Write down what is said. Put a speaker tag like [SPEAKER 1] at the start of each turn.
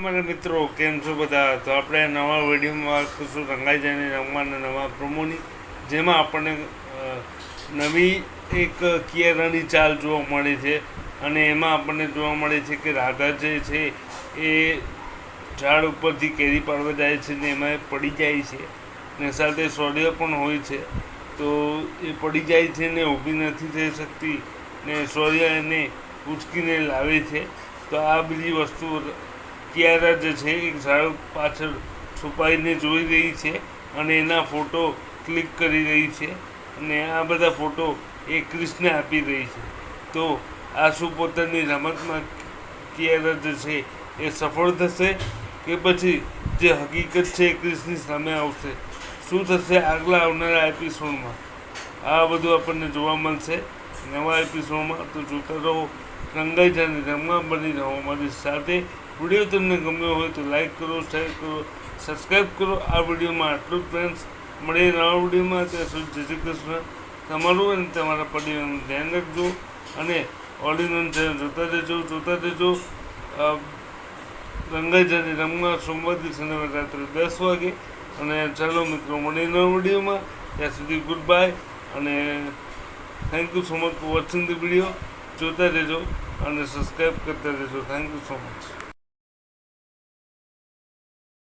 [SPEAKER 1] મારા મિત્રો કેમ છો બધા? તો આપણે નવા વિડીયોમાં કશું રંગાઈ જઈને રમવાના નવા પ્રોમોની, જેમાં આપણને નવી એક કિયારાની ચાલ જોવા મળે છે. અને એમાં આપણને જોવા મળે છે કે રાધા જે છે એ ઝાડ ઉપરથી કેરી પાડવા જાય છે ને એમાં પડી જાય છે, ને સાથે સૂર્ય પણ હોય છે. તો એ પડી જાય છે ને ઊભી નથી થઈ શકતી, ને સૂર્ય એને ઉચકીને લાવે છે. તો આ બધી વસ્તુ કિયારા જે છે એક ઝાડ પાછળ છુપાઈને જોઈ રહી છે અને એના ફોટો ક્લિક કરી રહી છે, અને આ બધા ફોટો એ ક્રિશને આપી રહી છે. તો આ શું પોતાની રમતમાં કિયારા જે છે એ સફળ થશે કે પછી જે હકીકત છે એ ક્રિશની સામે આવશે? શું થશે આગલા આવનારા એપિસોડમાં? આ બધું આપણને જોવા મળશે નવા એપિસોડમાં. તો જોતા રહો, રંગાઈ જાને રમવા બની રહો અમારી સાથે. વિડીયો તમને ગમ્યો હોય તો લાઈક કરો, શેર કરો, સબસ્ક્રાઈબ કરો. આ વિડીયોમાં આટલું જ ફ્રેન્ડ્સ. મળીએ નવા વિડીયોમાં. ત્યાં સુધી જય શ્રી કૃષ્ણ. તમારું અને તમારા પરિવારનું ધ્યાન રાખજો, અને ઓલ ઇન વન ચેનલ જોતા રહેજો. રંગાઈ જાને રમવા સોમવારથી શનિવાર રાત્રે 10 વાગે. અને ચાલો મિત્રો, મળીએ નવા વિડીયોમાં. ત્યાં સુધી ગુડ બાય, અને thank you so much for watching the video. જોતા રહેજો અને સબસ્ક્રાઈબ કરતા રહેજો. Thank you so much.